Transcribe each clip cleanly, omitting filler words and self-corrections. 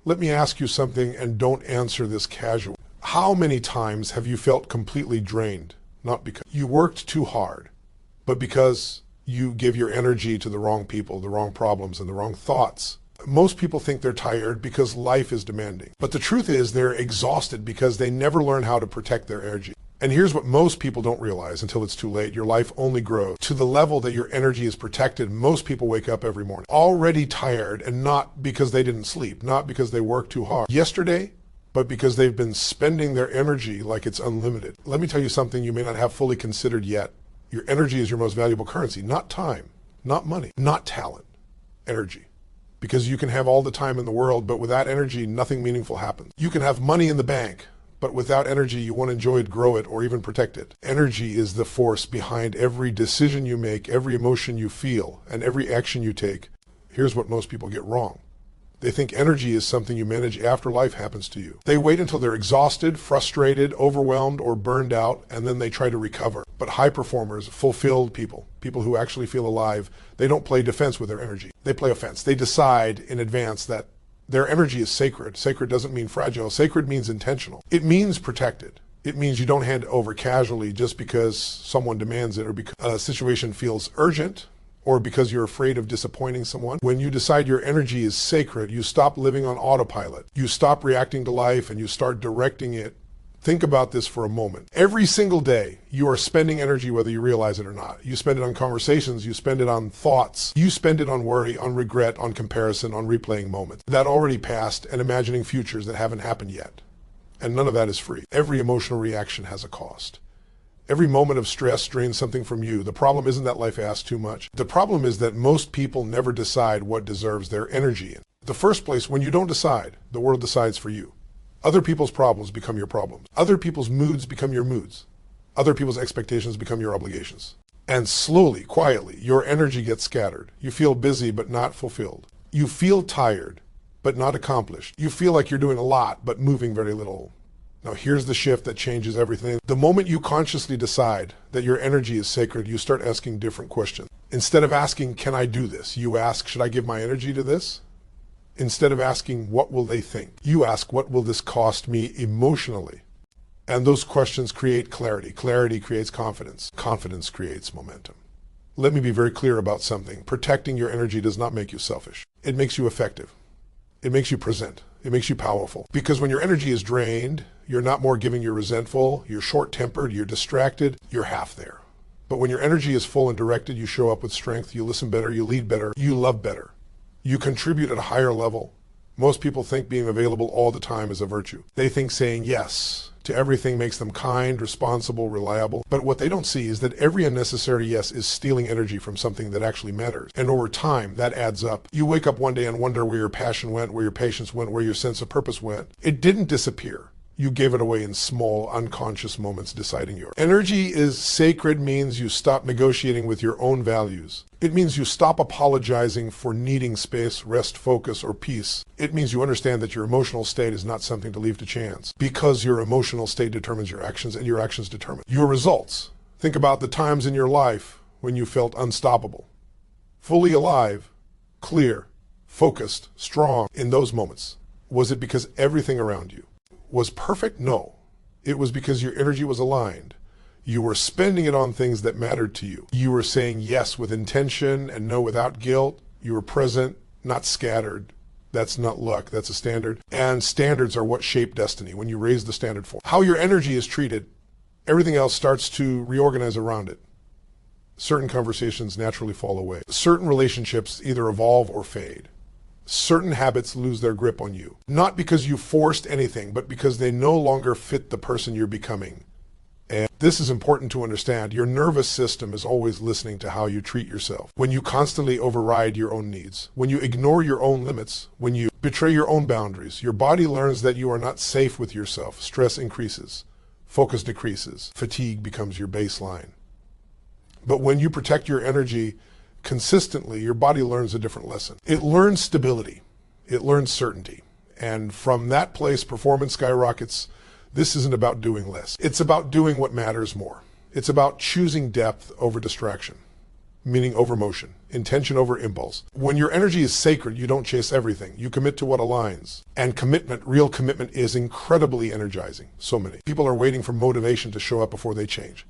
Let me ask you something, and don't answer this casually. How many times have you felt completely drained? Not because you worked too hard, but because you give your energy to the wrong people, the wrong problems, and the wrong thoughts. Most people think they're tired because life is demanding. But the truth is they're exhausted because they never learn how to protect their energy. And here's what most people don't realize until it's too late. Your life only grows to the level that your energy is protected. Most people wake up every morning already tired, and not because they didn't sleep, not because they worked too hard yesterday, but because they've been spending their energy like it's unlimited. Let me tell you something you may not have fully considered yet. Your energy is your most valuable currency, not time, not money, not talent, energy. Because you can have all the time in the world, but without energy, nothing meaningful happens. You can have money in the bank, but without energy, you won't enjoy it, grow it, or even protect it. Energy is the force behind every decision you make, every emotion you feel, and every action you take. Here's what most people get wrong. They think energy is something you manage after life happens to you. They wait until they're exhausted, frustrated, overwhelmed, or burned out, and then they try to recover. But high performers, fulfilled people, people who actually feel alive, they don't play defense with their energy. They play offense. They decide in advance that their energy is sacred. Sacred doesn't mean fragile. Sacred means intentional. It means protected. It means you don't hand it over casually just because someone demands it or because a situation feels urgent or because you're afraid of disappointing someone. When you decide your energy is sacred, you stop living on autopilot. You stop reacting to life and you start directing it. Think about this for a moment. Every single day, you are spending energy whether you realize it or not. You spend it on conversations, you spend it on thoughts, you spend it on worry, on regret, on comparison, on replaying moments that already passed and imagining futures that haven't happened yet. And none of that is free. Every emotional reaction has a cost. Every moment of stress drains something from you. The problem isn't that life asks too much. The problem is that most people never decide what deserves their energy. In the first place, when you don't decide, the world decides for you. Other people's problems become your problems. Other people's moods become your moods. Other people's expectations become your obligations. And slowly, quietly, your energy gets scattered. You feel busy but not fulfilled. You feel tired but not accomplished. You feel like you're doing a lot but moving very little. Now here's the shift that changes everything. The moment you consciously decide that your energy is sacred, you start asking different questions. Instead of asking, can I do this? You ask, should I give my energy to this? Instead of asking, what will they think? You ask, what will this cost me emotionally? And those questions create clarity. Clarity creates confidence. Confidence creates momentum. Let me be very clear about something. Protecting your energy does not make you selfish. It makes you effective. It makes you present. It makes you powerful. Because when your energy is drained, you're not more giving, you're resentful, you're short-tempered, you're distracted, you're half there. But when your energy is full and directed, you show up with strength, you listen better, you lead better, you love better. You contribute at a higher level. Most people think being available all the time is a virtue. They think saying yes to everything makes them kind, responsible, reliable. But what they don't see is that every unnecessary yes is stealing energy from something that actually matters. And over time, that adds up. You wake up one day and wonder where your passion went, where your patience went, where your sense of purpose went. It didn't disappear. You gave it away in small, unconscious moments deciding yours. Energy is sacred means you stop negotiating with your own values. It means you stop apologizing for needing space, rest, focus, or peace. It means you understand that your emotional state is not something to leave to chance, because your emotional state determines your actions, and your actions determine your results. Think about the times in your life when you felt unstoppable, fully alive, clear, focused, strong. In those moments, was it because everything around you was perfect? No. It was because your energy was aligned. You were spending it on things that mattered to you. You were saying yes with intention and no without guilt. You were present, not scattered. That's not luck, that's a standard. And standards are what shape destiny when you raise the standard for. How your energy is treated, everything else starts to reorganize around it. Certain conversations naturally fall away. Certain relationships either evolve or fade. Certain habits lose their grip on you. Not because you forced anything, but because they no longer fit the person you're becoming. And this is important to understand. Your nervous system is always listening to how you treat yourself. When you constantly override your own needs, when you ignore your own limits, when you betray your own boundaries, your body learns that you are not safe with yourself. Stress increases, focus decreases, fatigue becomes your baseline. But when you protect your energy consistently, your body learns a different lesson. It learns stability. It learns certainty. And from that place, performance skyrockets. This isn't about doing less. It's about doing what matters more. It's about choosing depth over distraction, meaning over motion. intention over impulse. When your energy is sacred, you don't chase everything. You commit to what aligns. And commitment, real commitment, is incredibly energizing. So many people are waiting for motivation to show up before they change.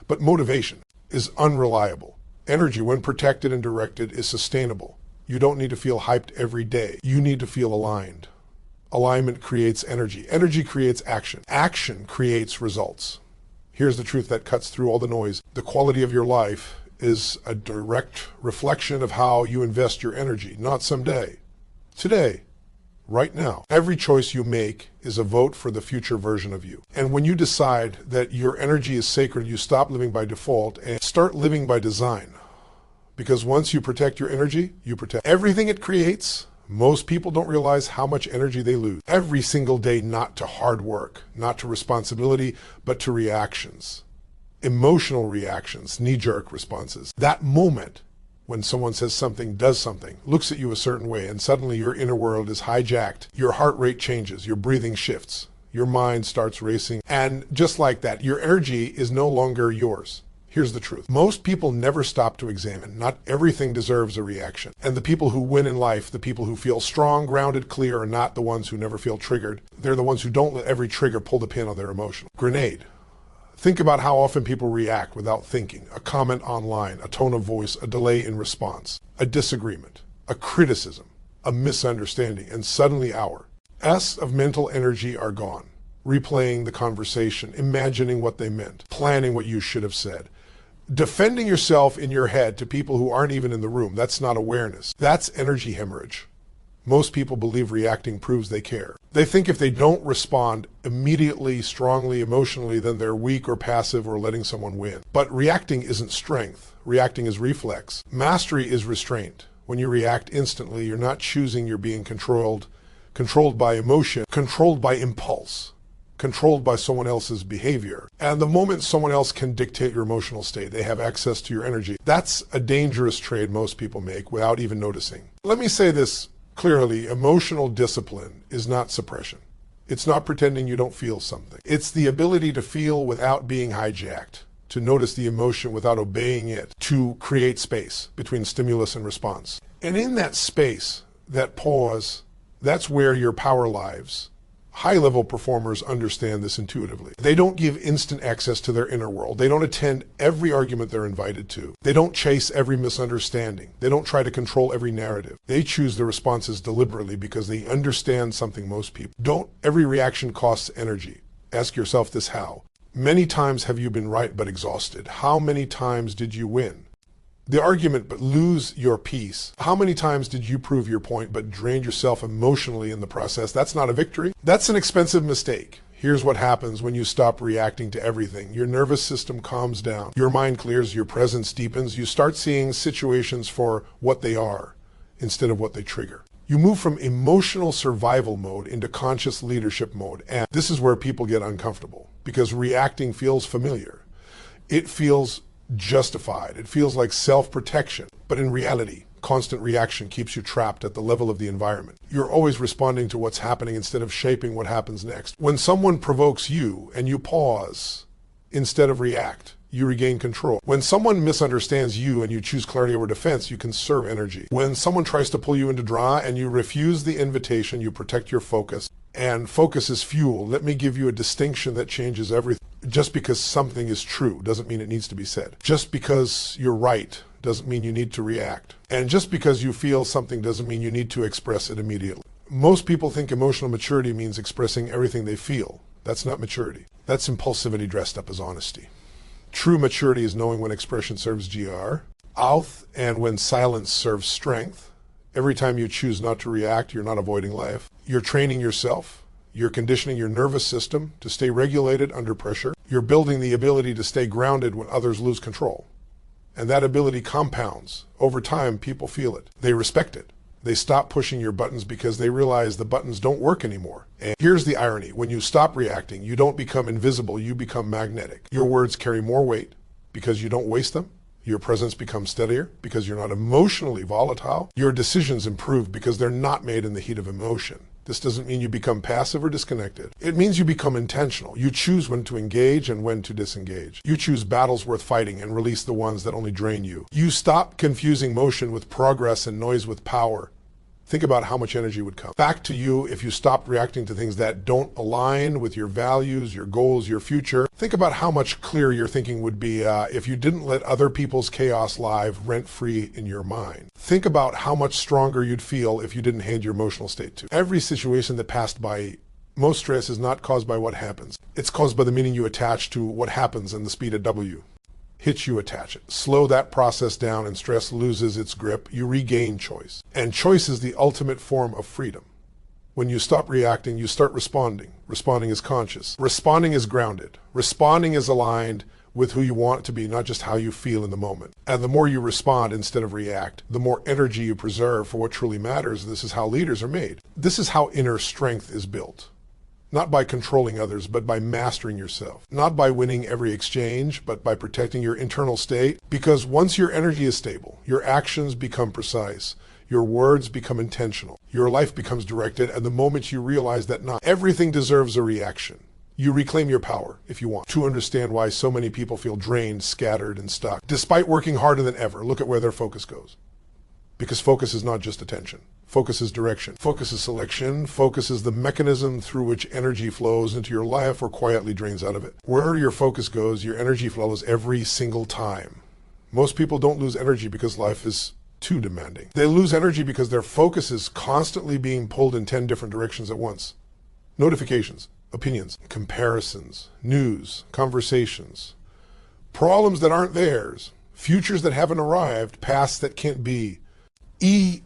But motivation is unreliable. Energy, when protected and directed, is sustainable. You don't need to feel hyped every day. You need to feel aligned. Alignment creates energy. Energy creates action. Action creates results. Here's the truth that cuts through all the noise. The quality of your life is a direct reflection of how you invest your energy, not someday. Today, right now. Every choice you make is a vote for the future version of you. And when you decide that your energy is sacred, you stop living by default and start living by design. Because once you protect your energy, you protect everything it creates. Most people don't realize how much energy they lose every single day, not to hard work, not to responsibility, but to reactions. Emotional reactions, knee-jerk responses. That moment when someone says something, does something, looks at you a certain way, and suddenly your inner world is hijacked. Your heart rate changes, your breathing shifts, your mind starts racing, and just like that, your energy is no longer yours. Here's the truth. Most people never stop to examine. Not everything deserves a reaction. And the people who win in life, the people who feel strong, grounded, clear, are not the ones who never feel triggered. They're the ones who don't let every trigger pull the pin on their emotion. Grenade. Think about how often people react without thinking. A comment online, a tone of voice, a delay in response, a disagreement, a criticism, a misunderstanding, and suddenly our S of mental energy are gone. Replaying the conversation, imagining what they meant, planning what you should have said. Defending yourself in your head to people who aren't even in the room. That's not awareness. That's energy hemorrhage. Most people believe reacting proves they care. They think if they don't respond immediately, strongly, emotionally, then they're weak or passive or letting someone win. But reacting isn't strength. Reacting is reflex. Mastery is restraint. When you react instantly, you're not choosing, you're being controlled. Controlled by emotion, controlled by impulse, controlled by someone else's behavior. And the moment someone else can dictate your emotional state, they have access to your energy. That's a dangerous trade most people make without even noticing. Let me say this clearly. Emotional discipline is not suppression. It's not pretending you don't feel something. It's the ability to feel without being hijacked, to notice the emotion without obeying it, to create space between stimulus and response. And in that space, that pause, that's where your power lives. High-level performers understand this intuitively. They don't give instant access to their inner world. They don't attend every argument they're invited to. They don't chase every misunderstanding. They don't try to control every narrative. They choose their responses deliberately because they understand something most people don't. Every reaction costs energy. Ask yourself this how. Many times have you been right but exhausted? How many times did you win the argument but lose your peace? How many times did you prove your point but drain yourself emotionally in the process? That's not a victory. That's an expensive mistake. Here's what happens when you stop reacting to everything. Your nervous system calms down. Your mind clears. Your presence deepens. You start seeing situations for what they are instead of what they trigger. You move from emotional survival mode into conscious leadership mode. And this is where people get uncomfortable because reacting feels familiar. It feels justified. It feels like self-protection. But in reality, constant reaction keeps you trapped at the level of the environment. You're always responding to what's happening instead of shaping what happens next. When someone provokes you and you pause instead of react, you regain control. When someone misunderstands you and you choose clarity over defense, you conserve energy. When someone tries to pull you into drama and you refuse the invitation, you protect your focus. And focus is fuel. Let me give you a distinction that changes everything. Just because something is true doesn't mean it needs to be said. Just because you're right doesn't mean you need to react. And just because you feel something doesn't mean you need to express it immediately. Most people think emotional maturity means expressing everything they feel. That's not maturity. That's impulsivity dressed up as honesty. True maturity is knowing when expression serves GR, outh, and when silence serves strength. Every time you choose not to react, you're not avoiding life. You're training yourself. You're conditioning your nervous system to stay regulated under pressure. You're building the ability to stay grounded when others lose control. And that ability compounds. Over time, people feel it. They respect it. They stop pushing your buttons because they realize the buttons don't work anymore. And here's the irony. When you stop reacting, you don't become invisible, you become magnetic. Your words carry more weight because you don't waste them. Your presence becomes steadier because you're not emotionally volatile. Your decisions improve because they're not made in the heat of emotion. This doesn't mean you become passive or disconnected. It means you become intentional. You choose when to engage and when to disengage. You choose battles worth fighting and release the ones that only drain you. You stop confusing motion with progress and noise with power. Think about how much energy would come back to you if you stopped reacting to things that don't align with your values, your goals, your future. Think about how much clearer your thinking would be if you didn't let other people's chaos live rent-free in your mind. Think about how much stronger you'd feel if you didn't hand your emotional state to. Every situation that passed by, most stress is not caused by what happens. It's caused by the meaning you attach to what happens and the speed of W. Hits you attach it. Slow that process down and stress loses its grip. You regain choice. And choice is the ultimate form of freedom. When you stop reacting, you start responding. Responding is conscious. Responding is grounded. Responding is aligned with who you want to be, not just how you feel in the moment. And the more you respond instead of react, the more energy you preserve for what truly matters. This is how leaders are made. This is how inner strength is built. Not by controlling others, but by mastering yourself. Not by winning every exchange, but by protecting your internal state. Because once your energy is stable, your actions become precise, your words become intentional, your life becomes directed, and the moment you realize that not everything deserves a reaction, you reclaim your power, if you want, to understand why so many people feel drained, scattered, and stuck. Despite working harder than ever, look at where their focus goes. Because focus is not just attention. Focus is direction. Focus is selection. Focus is the mechanism through which energy flows into your life or quietly drains out of it. Where your focus goes, your energy flows every single time. Most people don't lose energy because life is too demanding. They lose energy because their focus is constantly being pulled in 10 different directions at once. Notifications, opinions, comparisons, news, conversations, problems that aren't theirs, futures that haven't arrived, pasts that can't be.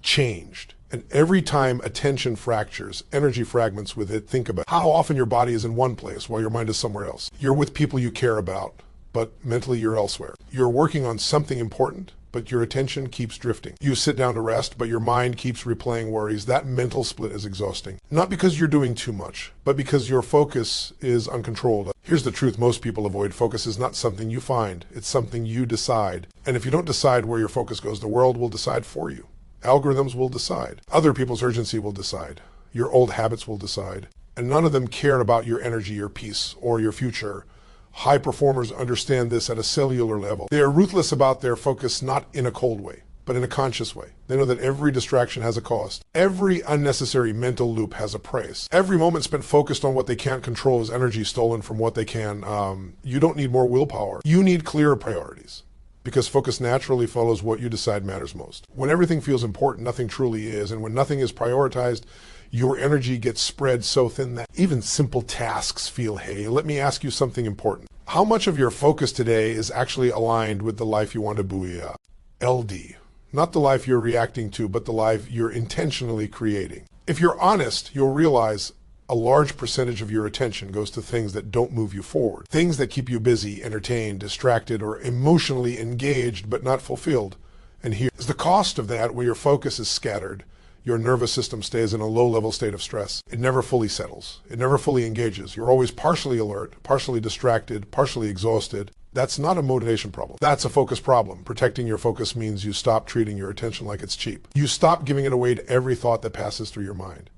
Changed. And every time attention fractures, energy fragments with it, think about how often your body is in one place while your mind is somewhere else. You're with people you care about, but mentally you're elsewhere. You're working on something important, but your attention keeps drifting. You sit down to rest, but your mind keeps replaying worries. That mental split is exhausting. Not because you're doing too much, but because your focus is uncontrolled. Here's the truth most people avoid. Focus is not something you find. It's something you decide. And if you don't decide where your focus goes, the world will decide for you. Algorithms will decide. Other people's urgency will decide. Your old habits will decide. And none of them care about your energy, your peace, or your future. High performers understand this at a cellular level. They are ruthless about their focus, not in a cold way, but in a conscious way. They know that every distraction has a cost. Every unnecessary mental loop has a price. Every moment spent focused on what they can't control is energy stolen from what they can. You don't need more willpower. You need clearer priorities. Because focus naturally follows what you decide matters most. When everything feels important, nothing truly is. And when nothing is prioritized, your energy gets spread so thin that even simple tasks feel, hey, let me ask you something important. How much of your focus today is actually aligned with the life you want to buoy up? LD. Not the life you're reacting to, but the life you're intentionally creating. If you're honest, you'll realize a large percentage of your attention goes to things that don't move you forward. Things that keep you busy, entertained, distracted, or emotionally engaged but not fulfilled. And here is the cost of that. Where your focus is scattered, your nervous system stays in a low-level state of stress. It never fully settles. It never fully engages. You're always partially alert, partially distracted, partially exhausted. That's not a motivation problem. That's a focus problem. Protecting your focus means you stop treating your attention like it's cheap. You stop giving it away to every thought that passes through your mind.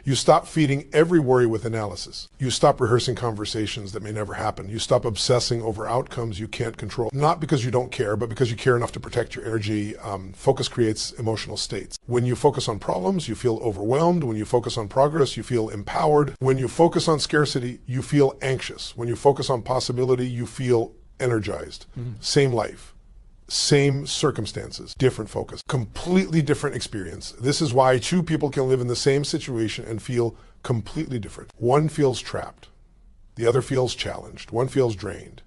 You stop feeding every worry with analysis. You stop rehearsing conversations that may never happen. You stop obsessing over outcomes you can't control. Not because you don't care, but because you care enough to protect your energy. Focus creates emotional states. When you focus on problems, you feel overwhelmed. When you focus on progress, you feel empowered. When you focus on scarcity, you feel anxious. When you focus on possibility, you feel energized. Same life. Same circumstances, different focus, completely different experience. This is why two people can live in the same situation and feel completely different. One feels trapped. The other feels challenged. One feels drained.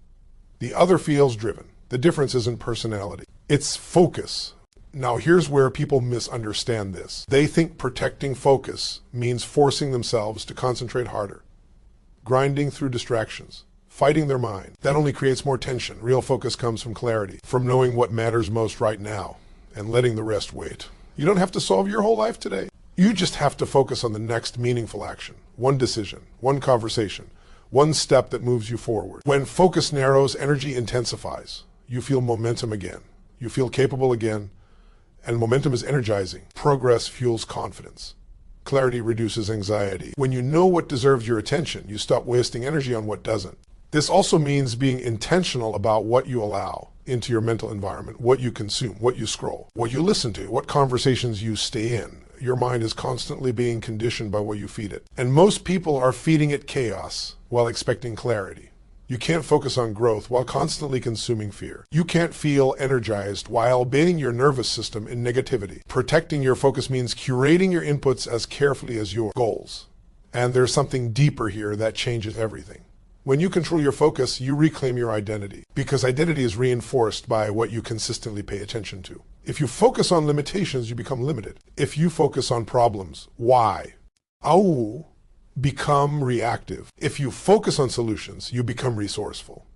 The other feels driven. The difference isn't personality. It's focus. Now here's where people misunderstand this. They think protecting focus means forcing themselves to concentrate harder, grinding through distractions, fighting their mind. That only creates more tension. Real focus comes from clarity, from knowing what matters most right now and letting the rest wait. You don't have to solve your whole life today. You just have to focus on the next meaningful action. One decision, one conversation, one step that moves you forward. When focus narrows, energy intensifies. You feel momentum again. You feel capable again. And momentum is energizing. Progress fuels confidence. Clarity reduces anxiety. When you know what deserves your attention, you stop wasting energy on what doesn't. This also means being intentional about what you allow into your mental environment, what you consume, what you scroll, what you listen to, what conversations you stay in. Your mind is constantly being conditioned by what you feed it. And most people are feeding it chaos while expecting clarity. You can't focus on growth while constantly consuming fear. You can't feel energized while bathing your nervous system in negativity. Protecting your focus means curating your inputs as carefully as your goals. And there's something deeper here that changes everything. When you control your focus, you reclaim your identity, because identity is reinforced by what you consistently pay attention to. If you focus on limitations, you become limited. If you focus on problems, why? Become reactive. If you focus on solutions, you become resourceful.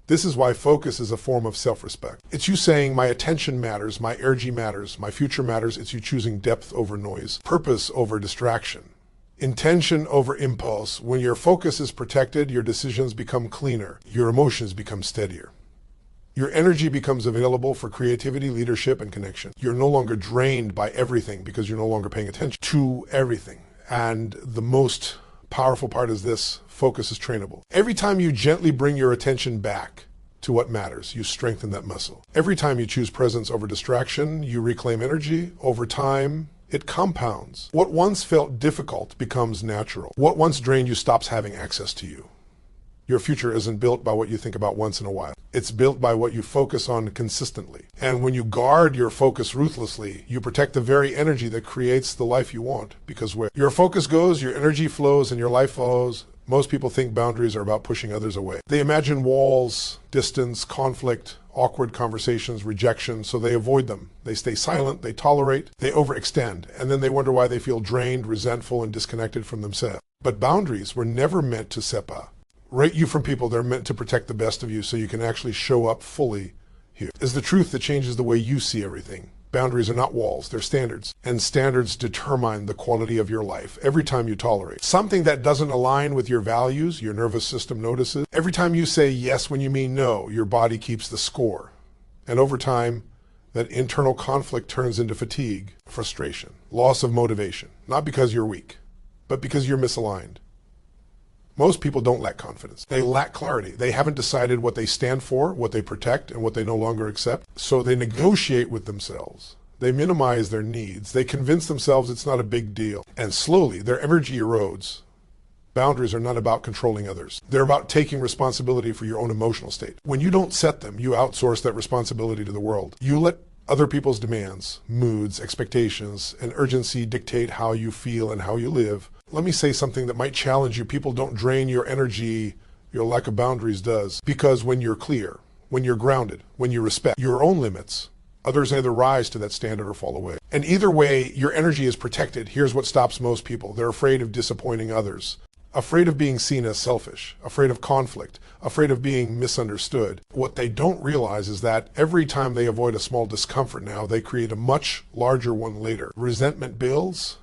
This is why focus is a form of self-respect. It's you saying, my attention matters, my energy matters, my future matters. It's you choosing depth over noise, purpose over distraction, intention over impulse. When your focus is protected, your decisions become cleaner, your emotions become steadier. Your energy becomes available for creativity, leadership, and connection. You're no longer drained by everything because you're no longer paying attention to everything. And the most powerful part is this: focus is trainable. Every time you gently bring your attention back to what matters, you strengthen that muscle. Every time you choose presence over distraction, you reclaim energy. Over time, it compounds. What once felt difficult becomes natural. What once drained you stops having access to you. Your future isn't built by what you think about once in a while. It's built by what you focus on consistently. And when you guard your focus ruthlessly, you protect the very energy that creates the life you want. Because where your focus goes, your energy flows and your life follows. Most people think boundaries are about pushing others away. They imagine walls, distance, conflict, awkward conversations, rejection, so they avoid them. They stay silent, they tolerate, they overextend, and then they wonder why they feel drained, resentful, and disconnected from themselves. But boundaries were never meant to separate you from people. They're meant to protect the best of you so you can actually show up fully here. Is the truth that changes the way you see everything. Boundaries are not walls, they're standards. And standards determine the quality of your life. Every time you tolerate something that doesn't align with your values, your nervous system notices. Every time you say yes when you mean no, your body keeps the score. And over time, that internal conflict turns into fatigue, frustration, loss of motivation. Not because you're weak, but because you're misaligned. Most people don't lack confidence. They lack clarity. They haven't decided what they stand for, what they protect, and what they no longer accept. So they negotiate with themselves. They minimize their needs. They convince themselves it's not a big deal. And slowly, their energy erodes. Boundaries are not about controlling others. They're about taking responsibility for your own emotional state. When you don't set them, you outsource that responsibility to the world. You let other people's demands, moods, expectations, and urgency dictate how you feel and how you live. Let me say something that might challenge you. People don't drain your energy, your lack of boundaries does. Because when you're clear, when you're grounded, when you respect your own limits, others either rise to that standard or fall away. And either way, your energy is protected. Here's what stops most people. They're afraid of disappointing others, afraid of being seen as selfish, afraid of conflict, afraid of being misunderstood. What they don't realize is that every time they avoid a small discomfort now, they create a much larger one later. Resentment builds,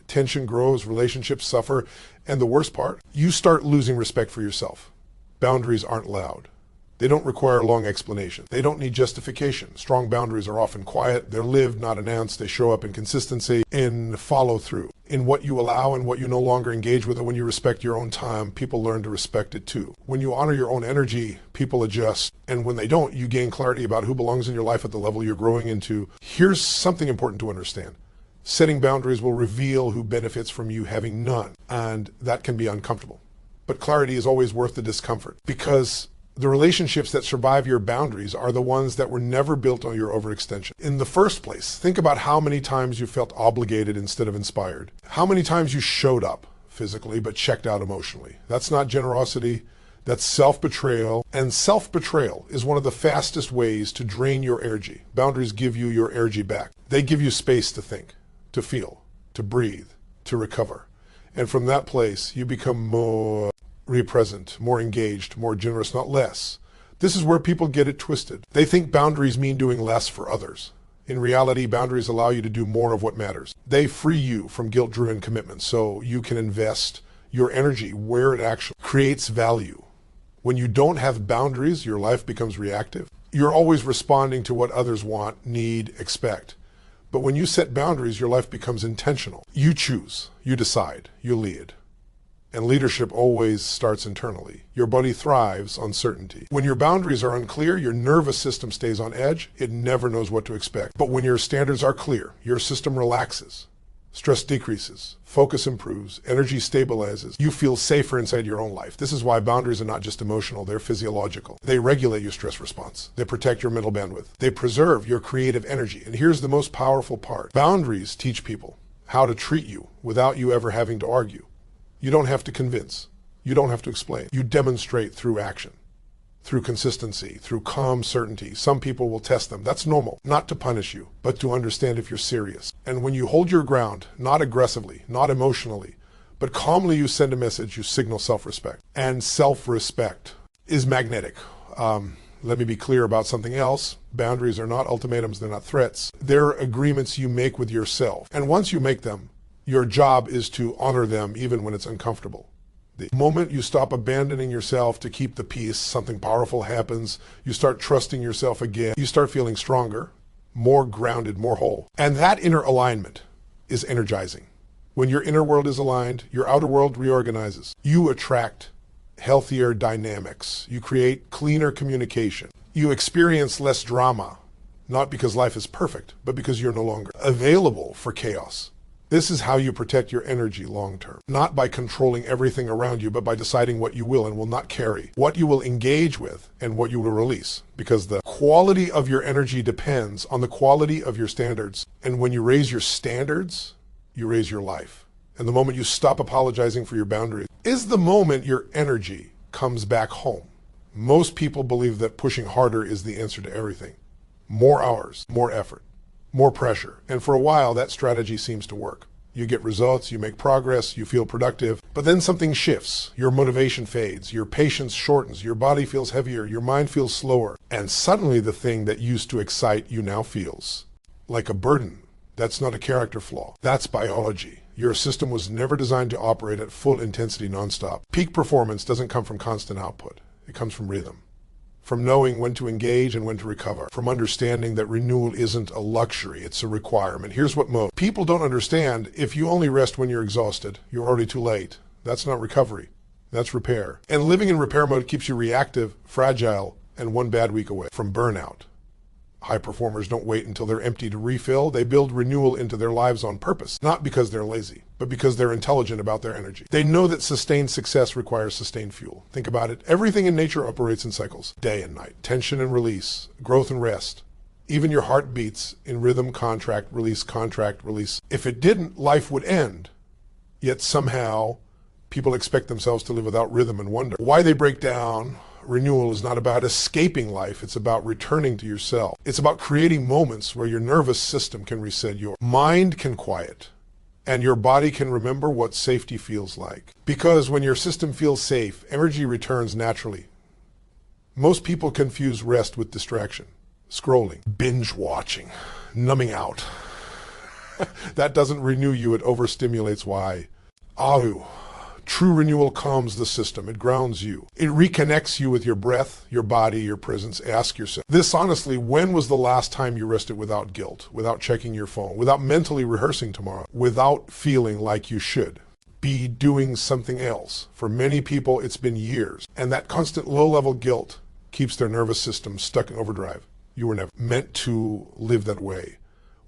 tension grows, relationships suffer, and the worst part, you start losing respect for yourself. Boundaries aren't loud. They don't require a long explanation. They don't need justification. Strong boundaries are often quiet. They're lived, not announced. They show up in consistency, in follow-through, in what you allow and what you no longer engage with. And when you respect your own time, people learn to respect it too. When you honor your own energy, people adjust. And when they don't, you gain clarity about who belongs in your life at the level you're growing into. Here's something important to understand. Setting boundaries will reveal who benefits from you having none, and that can be uncomfortable. But clarity is always worth the discomfort, because the relationships that survive your boundaries are the ones that were never built on your overextension. In the first place, think about how many times you felt obligated instead of inspired. How many times you showed up physically but checked out emotionally. That's not generosity. That's self-betrayal. And self-betrayal is one of the fastest ways to drain your energy. Boundaries give you your energy back. They give you space to think, to feel, to breathe, to recover. And from that place, you become more present, more engaged, more generous, not less. This is where people get it twisted. They think boundaries mean doing less for others. In reality, boundaries allow you to do more of what matters. They free you from guilt-driven commitments so you can invest your energy where it actually creates value. When you don't have boundaries, your life becomes reactive. You're always responding to what others want, need, expect. But when you set boundaries, your life becomes intentional. You choose, you decide, you lead. And leadership always starts internally. Your body thrives on certainty. When your boundaries are unclear, your nervous system stays on edge. It never knows what to expect. But when your standards are clear, your system relaxes. Stress decreases, focus improves, energy stabilizes. You feel safer inside your own life. This is why boundaries are not just emotional, they're physiological. They regulate your stress response. They protect your mental bandwidth. They preserve your creative energy. And here's the most powerful part. Boundaries teach people how to treat you without you ever having to argue. You don't have to convince. You don't have to explain. You demonstrate through action, through consistency, through calm certainty. Some people will test them. That's normal. Not to punish you, but to understand if you're serious. And when you hold your ground, not aggressively, not emotionally, but calmly, you send a message, you signal self-respect. And self-respect is magnetic. Let me be clear about something else. Boundaries are not ultimatums. They're not threats. They're agreements you make with yourself. And once you make them, your job is to honor them even when it's uncomfortable. The moment you stop abandoning yourself to keep the peace, something powerful happens. You start trusting yourself again. You start feeling stronger, more grounded, more whole. And that inner alignment is energizing. When your inner world is aligned, your outer world reorganizes. You attract healthier dynamics. You create cleaner communication. You experience less drama, not because life is perfect, but because you're no longer available for chaos. This is how you protect your energy long term. Not by controlling everything around you, but by deciding what you will and will not carry, what you will engage with, and what you will release. Because the quality of your energy depends on the quality of your standards. And when you raise your standards, you raise your life. And the moment you stop apologizing for your boundaries is the moment your energy comes back home. Most people believe that pushing harder is the answer to everything. More hours, more effort, more pressure. And for a while, that strategy seems to work. You get results, you make progress, you feel productive, but then something shifts. Your motivation fades, your patience shortens, your body feels heavier, your mind feels slower, and suddenly the thing that used to excite you now feels like a burden. That's not a character flaw. That's biology. Your system was never designed to operate at full intensity nonstop. Peak performance doesn't come from constant output. It comes from rhythm. From knowing when to engage and when to recover. From understanding that renewal isn't a luxury, it's a requirement. Here's what most people don't understand. If you only rest when you're exhausted, you're already too late. That's not recovery. That's repair. And living in repair mode keeps you reactive, fragile, and one bad week away from burnout. High performers don't wait until they're empty to refill. They build renewal into their lives on purpose, not because they're lazy, but because they're intelligent about their energy. They know that sustained success requires sustained fuel. Think about it. Everything in nature operates in cycles, day and night, tension and release, growth and rest. Even your heart beats in rhythm, contract, release. If it didn't, life would end. Yet somehow people expect themselves to live without rhythm and wonder why they break down. Renewal is not about escaping life. It's about returning to yourself. It's about creating moments where your nervous system can reset, your mind can quiet, and your body can remember what safety feels like. Because when your system feels safe, energy returns naturally. Most people confuse rest with distraction, scrolling, binge watching, numbing out. That doesn't renew you. It overstimulates. Why? True renewal calms the system. It grounds you. It reconnects you with your breath, your body, your presence. Ask yourself this honestly: when was the last time you rested without guilt, without checking your phone, without mentally rehearsing tomorrow, without feeling like you should be doing something else? For many people, it's been years. And that constant low-level guilt keeps their nervous system stuck in overdrive. You were never meant to live that way.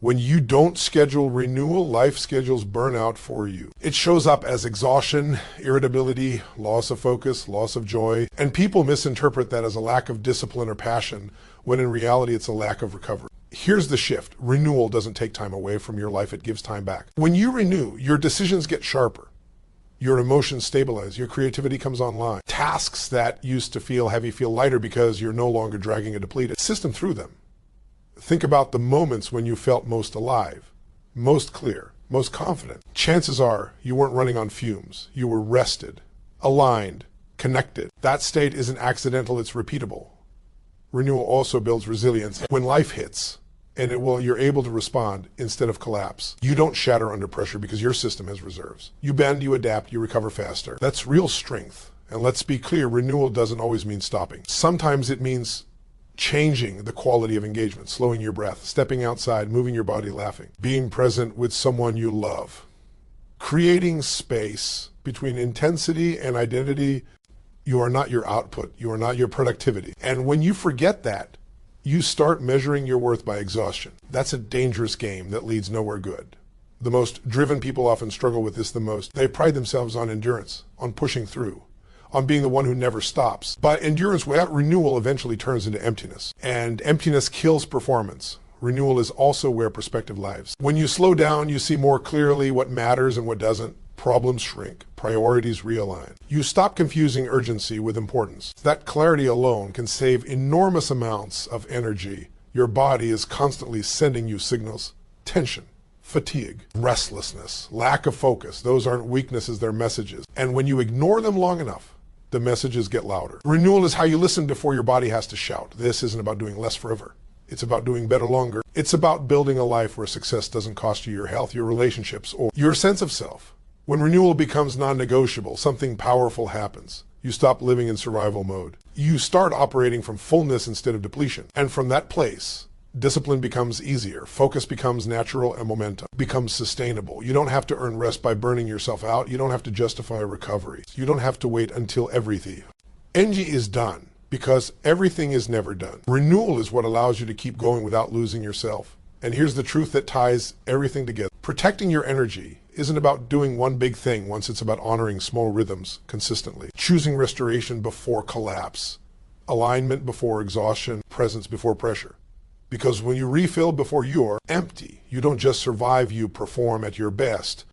When you don't schedule renewal, life schedules burnout for you. It shows up as exhaustion, irritability, loss of focus, loss of joy, and people misinterpret that as a lack of discipline or passion, when in reality it's a lack of recovery. Here's the shift. Renewal doesn't take time away from your life, it gives time back. When you renew, your decisions get sharper. Your emotions stabilize, your creativity comes online. Tasks that used to feel heavy feel lighter because you're no longer dragging a depleted system through them. Think about the moments when you felt most alive, most clear, most confident. Chances are you weren't running on fumes. You were rested, aligned, connected. That state isn't accidental, it's repeatable. Renewal also builds resilience. When life hits, and you're able to respond instead of collapse. You don't shatter under pressure because your system has reserves. You bend, you adapt, you recover faster. That's real strength. And let's be clear, renewal doesn't always mean stopping. Sometimes it means changing the quality of engagement, slowing your breath, stepping outside, moving your body, laughing, being present with someone you love, creating space between intensity and identity. You are not your output. You are not your productivity. And when you forget that, you start measuring your worth by exhaustion. That's a dangerous game that leads nowhere good. The most driven people often struggle with this the most. They pride themselves on endurance, on pushing through, on being the one who never stops. But endurance without renewal eventually turns into emptiness. And emptiness kills performance. Renewal is also where perspective lives. When you slow down, you see more clearly what matters and what doesn't. Problems shrink. Priorities realign. You stop confusing urgency with importance. That clarity alone can save enormous amounts of energy. Your body is constantly sending you signals. Tension, fatigue, restlessness, lack of focus. Those aren't weaknesses, they're messages. And when you ignore them long enough, the messages get louder. Renewal is how you listen before your body has to shout. This isn't about doing less forever. It's about doing better longer. It's about building a life where success doesn't cost you your health, your relationships, or your sense of self. When renewal becomes non-negotiable, something powerful happens. You stop living in survival mode. You start operating from fullness instead of depletion. And from that place, discipline becomes easier. Focus becomes natural and momentum becomes sustainable. You don't have to earn rest by burning yourself out. You don't have to justify recovery. You don't have to wait until everything. Energy is done because everything is never done. Renewal is what allows you to keep going without losing yourself. And here's the truth that ties everything together. Protecting your energy isn't about doing one big thing once. It's about honoring small rhythms consistently. Choosing restoration before collapse. Alignment before exhaustion. Presence before pressure. Because when you refill before you're empty, you don't just survive, you perform at your best.